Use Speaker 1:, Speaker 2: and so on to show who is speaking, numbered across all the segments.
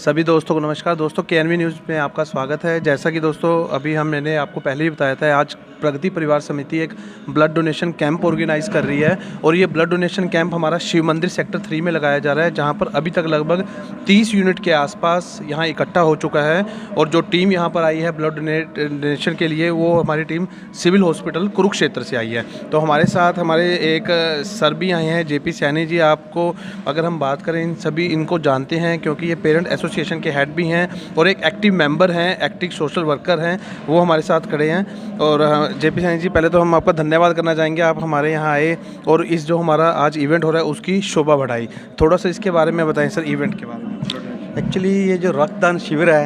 Speaker 1: सभी दोस्तों को नमस्कार। दोस्तों केएनवी न्यूज़ में आपका स्वागत है। जैसा कि दोस्तों अभी मैंने आपको पहले ही बताया था, आज प्रगति परिवार समिति एक ब्लड डोनेशन कैंप ऑर्गेनाइज कर रही है और ये ब्लड डोनेशन कैंप हमारा शिव मंदिर सेक्टर 3 में लगाया जा रहा है, जहां पर अभी तक लगभग 30 यूनिट के आसपास यहां इकट्ठा हो चुका है। और जो टीम यहां पर आई है ब्लड डोनेशन के लिए, वो हमारी टीम सिविल हॉस्पिटल कुरुक्षेत्र से आई है। तो हमारे साथ हमारे एक सर भी आए हैं, जेपी सैनी जी। आपको अगर हम बात करें, इन सभी इनको जानते हैं क्योंकि ये पेरेंट एसोसिएशन के हेड भी हैं और एक एक्टिव मेंबर हैं, एक्टिव सोशल वर्कर हैं, वो हमारे साथ खड़े हैं। और जेपी सैनी जी, पहले तो हम आपका धन्यवाद करना चाहेंगे, आप हमारे यहाँ आए और इस जो हमारा आज इवेंट हो रहा है उसकी शोभा बढ़ाई। थोड़ा सा इसके बारे में बताएं सर, इवेंट के बारे में।
Speaker 2: एक्चुअली ये जो रक्तदान शिविर है,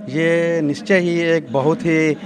Speaker 2: ये निश्चय ही एक बहुत ही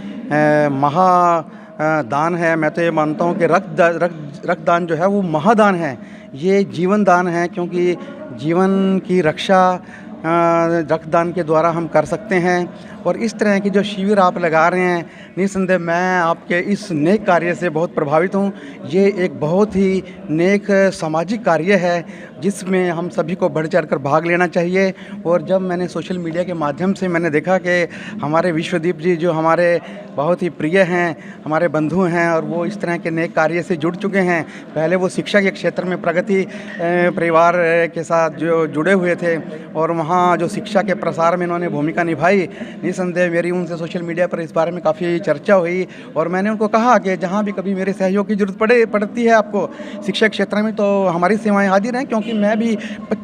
Speaker 2: महादान है। मैं तो ये मानता हूँ कि रक्तदान जो है वो महादान है, ये जीवन दान है, क्योंकि जीवन की रक्षा रक्तदान के द्वारा हम कर सकते हैं। और इस तरह की जो शिविर आप लगा रहे हैं, निस्संदेह मैं आपके इस नेक कार्य से बहुत प्रभावित हूँ। ये एक बहुत ही नेक सामाजिक कार्य है जिसमें हम सभी को बढ़ चढ़कर भाग लेना चाहिए। और जब मैंने सोशल मीडिया के माध्यम से मैंने देखा कि हमारे विश्वदीप जी जो हमारे बहुत ही प्रिय हैं, हमारे बंधु हैं, और वो इस तरह के नेक कार्य से जुड़ चुके हैं। पहले वो शिक्षा के क्षेत्र में प्रगति परिवार के साथ जो जुड़े हुए थे और वहाँ जो शिक्षा के प्रसार में इन्होंने भूमिका निभाई। निसंदेह मेरी उनसे सोशल मीडिया पर इस बारे में काफ़ी चर्चा हुई और मैंने उनको कहा कि जहाँ भी कभी मेरे सहयोग की जरूरत पड़ती है आपको शिक्षा क्षेत्र में, तो हमारी सेवाएं हाजिर हैं। क्योंकि मैं भी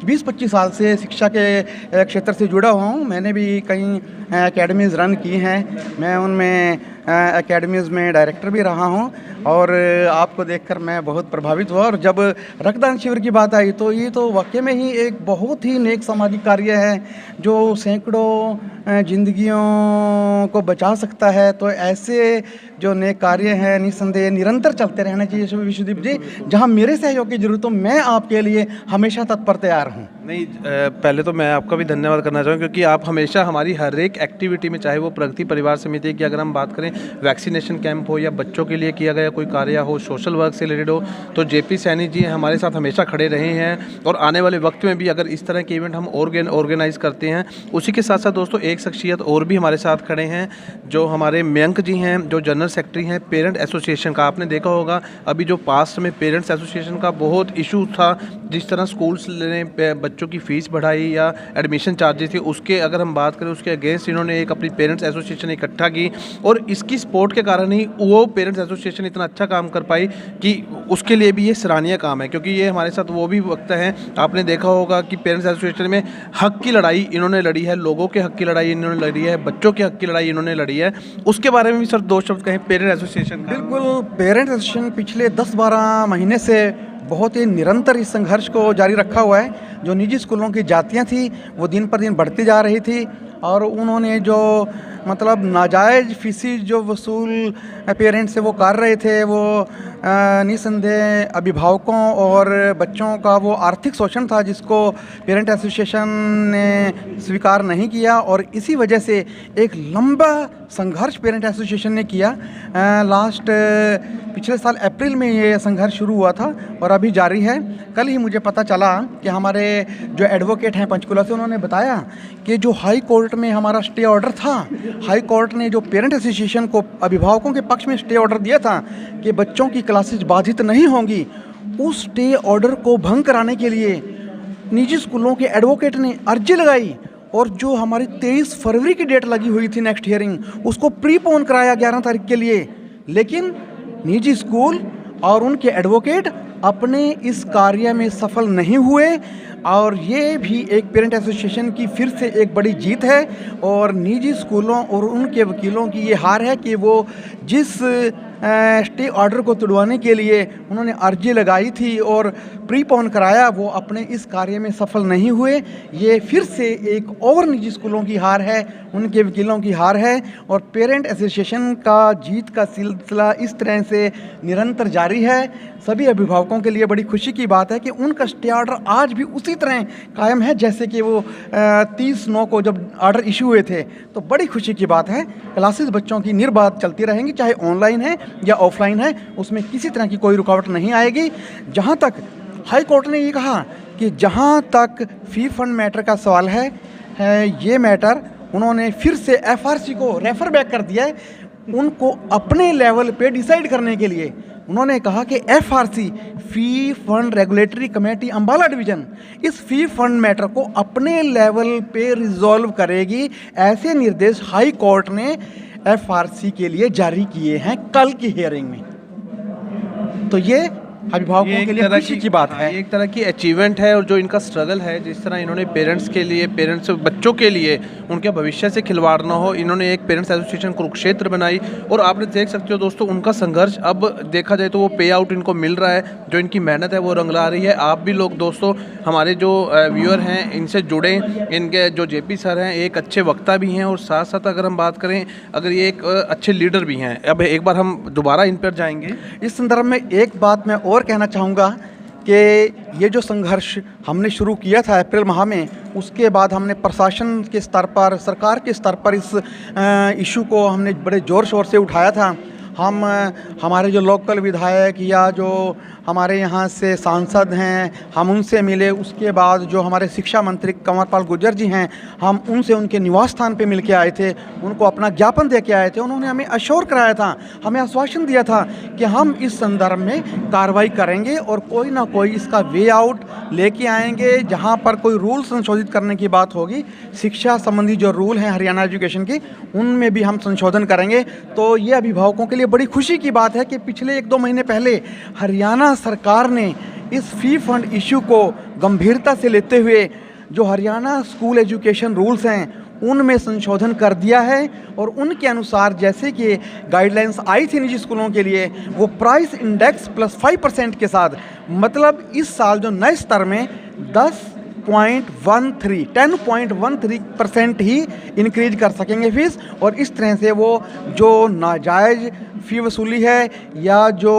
Speaker 2: 20-25 साल से शिक्षा के क्षेत्र से जुड़ा हुआ हूँ। मैंने भी कई एकेडमीज़ रन की हैं, मैं उनमें एकेडमीज़ में डायरेक्टर भी रहा हूँ। और आपको देखकर मैं बहुत प्रभावित हुआ। और जब रक्तदान शिविर की बात आई तो ये तो वाकई में ही एक बहुत ही नेक सामाजिक कार्य है जो सैकड़ों जिंदगियों को बचा सकता है। तो ऐसे जो नेक कार्य हैं निस्संदेह निरंतर चलते रहना चाहिए विश्वदीप जी। जहां मेरे सहयोग की जरूरत हो, मैं आपके लिए हमेशा तत्पर तैयार हूं।
Speaker 1: नहीं, पहले तो मैं आपका भी धन्यवाद करना चाहूँगा क्योंकि आप हमेशा हमारी हर एक एक्टिविटी में, चाहे वो प्रगति परिवार समिति की अगर हम बात करें वैक्सीनेशन कैंप हो या बच्चों के लिए किया गया कोई कार्य हो, सोशल वर्क से रिलेटेड हो, तो जेपी सैनी जी हमारे साथ हमेशा खड़े रहे हैं। और आने वाले वक्त में भी अगर इस तरह के इवेंट हम ऑर्गेनाइज करते हैं। उसी के साथ साथ दोस्तों एक शख्सियत और भी हमारे साथ खड़े हैं, जो हमारे मयंक जी हैं, जो जनरल सेक्रेटरी हैं पेरेंट एसोसिएशन का। आपने देखा होगा अभी जो पास्ट में पेरेंट्स एसोसिएशन का बहुत इशू था, जिस तरह स्कूल्स ने बच्चों की फ़ीस बढ़ाई या एडमिशन चार्जेस थी, उसके अगर हम बात करें उसके अगेंस्ट इन्होंने एक अपनी पेरेंट्स एसोसिएशन इकट्ठा की। और इसकी सपोर्ट के कारण ही वो पेरेंट्स एसोसिएशन इतना अच्छा काम कर पाई कि उसके लिए भी ये सराहनीय काम है। क्योंकि ये हमारे साथ वो भी वक्त है, आपने देखा होगा कि पेरेंट्स एसोसिएशन में हक की लड़ाई इन्होंने लड़ी है, लोगों के हक की लड़ाई इन्होंने लड़ी है, बच्चों के हक की लड़ाई इन्होंने लड़ी है। उसके बारे में भी सर दो शब्द कहें पेरेंट्स एसोसिएशन।
Speaker 2: बिल्कुल, पेरेंट्स एसोसिएशन पिछले 10-12 महीने से बहुत ही निरंतर इस संघर्ष को जारी रखा हुआ है। जो निजी स्कूलों की जातियाँ थी वो दिन पर दिन बढ़ती जा रही थी और उन्होंने जो मतलब नाजायज़ फीसी जो वसूल पेरेंट्स से वो कर रहे थे, वो निसंदेह अभिभावकों और बच्चों का वो आर्थिक शोषण था जिसको पेरेंट एसोसिएशन ने स्वीकार नहीं किया। और इसी वजह से एक लंबा संघर्ष पेरेंट एसोसिएशन ने किया। पिछले साल अप्रैल में ये संघर्ष शुरू हुआ था और अभी जारी है। कल ही मुझे पता चला कि हमारे जो एडवोकेट हैं पंचकुला से, उन्होंने बताया कि जो हाई कोर्ट में हमारा स्टे ऑर्डर था, हाई कोर्ट ने जो पेरेंट एसोसिएशन को अभिभावकों के पक्ष में स्टे ऑर्डर दिया था कि बच्चों की क्लासेस बाधित नहीं होंगी, उस स्टे ऑर्डर को भंग कराने के लिए निजी स्कूलों के एडवोकेट ने अर्जी लगाई। और जो हमारी 23 फरवरी की डेट लगी हुई थी नेक्स्ट हियरिंग, उसको प्रीपोन कराया 11 तारीख के लिए। लेकिन निजी स्कूल और उनके एडवोकेट अपने इस कार्य में सफल नहीं हुए। और ये भी एक पेरेंट एसोसिएशन की फिर से एक बड़ी जीत है और निजी स्कूलों और उनके वकीलों की ये हार है कि वो जिस स्टे ऑर्डर को तुड़वाने के लिए उन्होंने अर्जी लगाई थी और प्रीपोन कराया, वो अपने इस कार्य में सफल नहीं हुए। ये फिर से एक और निजी स्कूलों की हार है, उनके वकीलों की हार है। और पेरेंट एसोसिएशन का जीत का सिलसिला इस तरह से निरंतर जारी है। सभी अभिभावकों के लिए बड़ी खुशी की बात है कि उनका स्टे ऑर्डर आज भी उसी तरह कायम है जैसे कि वो 30/9 को जब ऑर्डर इशू हुए थे। तो बड़ी खुशी की बात है। क्लासेस बच्चों की निर्बाध चलती रहेंगी, चाहे ऑनलाइन है या ऑफलाइन है, उसमें किसी तरह की कोई रुकावट नहीं आएगी। जहाँ तक हाई कोर्ट ने ये कहा कि जहाँ तक फ़ी फंड मैटर का सवाल है, ये मैटर उन्होंने फिर से एफआरसी को रेफर बैक कर दिया है उनको अपने लेवल पे डिसाइड करने के लिए। उन्होंने कहा कि FRC fee fund regulatory committee Ambala division इस फी फंड मैटर को अपने लेवल पे रिजॉल्व करेगी। ऐसे निर्देश हाई कोर्ट ने एफआरसी के लिए जारी किए हैं कल की हियरिंग में। तो ये अभिभावकों के लिए खुशी की बात है।
Speaker 1: ये एक तरह की अचीवमेंट है और जो इनका स्ट्रगल है, जिस तरह इन्होंने पेरेंट्स के लिए, पेरेंट्स बच्चों के लिए उनके भविष्य से खिलवाड़ ना हो, इन्होंने एक पेरेंट्स एसोसिएशन कुरुक्षेत्र बनाई और आपने देख सकते हो दोस्तों उनका संघर्ष अब देखा जाए तो वो पे आउट इनको मिल रहा है, जो इनकी मेहनत है वो रंग ला रही है। आप भी लोग दोस्तों हमारे जो व्यूअर हैं इनसे जुड़े, इनके जो जेपी सर हैं एक अच्छे वक्ता भी हैं और साथ साथ अगर हम बात करें अगर ये एक अच्छे लीडर भी हैं। अब एक बार हम दोबारा इन पर जाएंगे।
Speaker 2: इस संदर्भ में एक बात मैं और कहना चाहूँगा कि ये जो संघर्ष हमने शुरू किया था अप्रैल माह में, उसके बाद हमने प्रशासन के स्तर पर, सरकार के स्तर पर इस इशू को हमने बड़े ज़ोर शोर से उठाया था। हम हमारे जो लोकल विधायक या जो हमारे यहाँ से सांसद हैं हम उनसे मिले। उसके बाद जो हमारे शिक्षा मंत्री कंवरपाल गुर्जर जी हैं हम उनसे उनके निवास स्थान पे मिल के आए थे, उनको अपना ज्ञापन दे के आए थे। उन्होंने हमें अश्योर कराया था, हमें आश्वासन दिया था कि हम इस संदर्भ में कार्रवाई करेंगे और कोई ना कोई इसका वे आउट लेके आएंगे। जहाँ पर कोई रूल संशोधित करने की बात होगी, शिक्षा संबंधी जो रूल हैं हरियाणा एजुकेशन की, उनमें भी हम संशोधन करेंगे। तो ये अभिभावकों के लिए बड़ी खुशी की बात है कि पिछले 1-2 महीने पहले हरियाणा सरकार ने इस फी फंड इशू को गंभीरता से लेते हुए जो हरियाणा स्कूल एजुकेशन रूल्स हैं उनमें संशोधन कर दिया है और उनके अनुसार जैसे कि गाइडलाइंस आई थी निजी स्कूलों के लिए, वो प्राइस इंडेक्स प्लस 5% के साथ, मतलब इस साल जो नए स्तर में 10.13% ही इंक्रीज कर सकेंगे फीस। और इस तरह से वो जो नाजायज़ फ़ी वसूली है या जो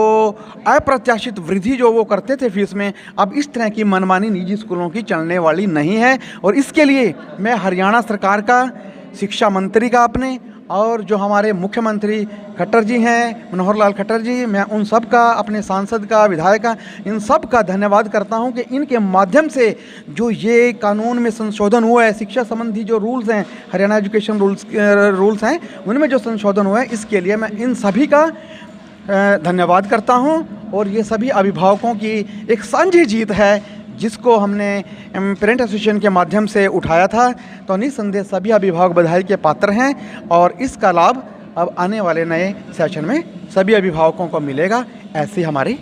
Speaker 2: अप्रत्याशित वृद्धि जो वो करते थे फीस में, अब इस तरह की मनमानी निजी स्कूलों की चलने वाली नहीं है। और इसके लिए मैं हरियाणा सरकार का, शिक्षा मंत्री का अपने और जो हमारे मुख्यमंत्री खट्टर जी हैं, मनोहर लाल खट्टर जी, मैं उन सब का, अपने सांसद का, विधायक का, इन सब का धन्यवाद करता हूं कि इनके माध्यम से जो ये कानून में संशोधन हुआ है, शिक्षा संबंधी जो रूल्स हैं, हरियाणा एजुकेशन रूल्स हैं, उनमें जो संशोधन हुआ है, इसके लिए मैं इन सभी का धन्यवाद करता हूं। और ये सभी अभिभावकों की एक साझी जीत है जिसको हमने पेरेंट एसोसिएशन के माध्यम से उठाया था। तो निस्संदेह सभी अभिभावक बधाई के पात्र हैं और इसका लाभ अब आने वाले नए सेशन में सभी अभिभावकों को मिलेगा। ऐसी हमारी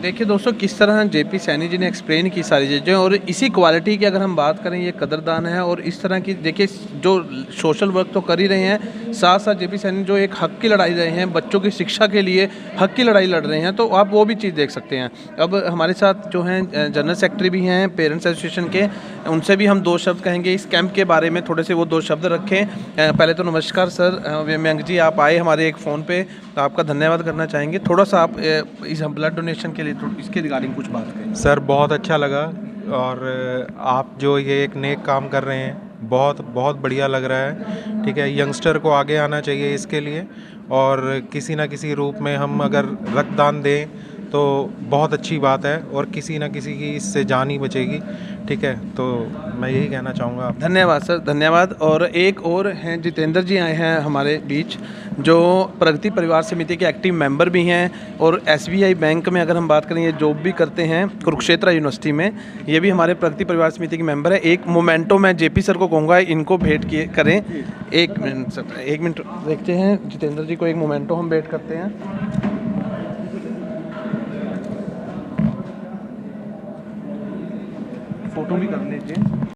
Speaker 1: देखिए दोस्तों किस तरह जेपी सैनी जी ने एक्सप्लेन की सारी चीज़ें और इसी क्वालिटी की अगर हम बात करें ये कदरदान है। और इस तरह की देखिए जो सोशल वर्क तो कर ही रहे हैं, साथ साथ जेपी सैनी जो एक हक की लड़ाई रहे हैं, बच्चों की शिक्षा के लिए हक की लड़ाई लड़ रहे हैं, तो आप वो भी चीज़ देख सकते हैं। अब हमारे साथ जो हैं जनरल सेक्रेटरी भी हैं पेरेंट्स एसोसिएशन के, उनसे भी हम 2 शब्द कहेंगे इस कैंप के बारे में, थोड़े से वो 2 शब्द रखें। पहले तो नमस्कार सर, मयंक जी आप आए हमारे एक फ़ोन पे, तो आपका धन्यवाद करना चाहेंगे। थोड़ा सा आप इस ब्लड डोनेशन के लिए इसके रिगार्डिंग कुछ बात करें।
Speaker 3: सर बहुत अच्छा लगा और आप जो ये एक नेक काम कर रहे हैं बहुत बहुत बढ़िया लग रहा है। ठीक है, यंगस्टर को आगे आना चाहिए इसके लिए और किसी ना किसी रूप में हम अगर रक्तदान दें तो बहुत अच्छी बात है और किसी ना किसी की इससे जान ही बचेगी। ठीक है, तो मैं यही कहना चाहूँगा।
Speaker 1: धन्यवाद सर, धन्यवाद। और एक और हैं जितेंद्र जी आए हैं हमारे बीच, जो प्रगति परिवार समिति के एक्टिव मेंबर भी हैं और एसबीआई बैंक में अगर हम बात करें ये जॉब भी करते हैं कुरुक्षेत्र यूनिवर्सिटी में, ये भी हमारे प्रगति परिवार समिति के मेंबर है। एक मोमेंटो मैं जेपी सर को कहूँगा इनको भेंट किए करें। 1 मिनट सर, 1 मिनट देखते हैं जितेंद्र जी को, एक मोमेंटो हम भेंट करते हैं। फ़ोटो भी कर लीजिए।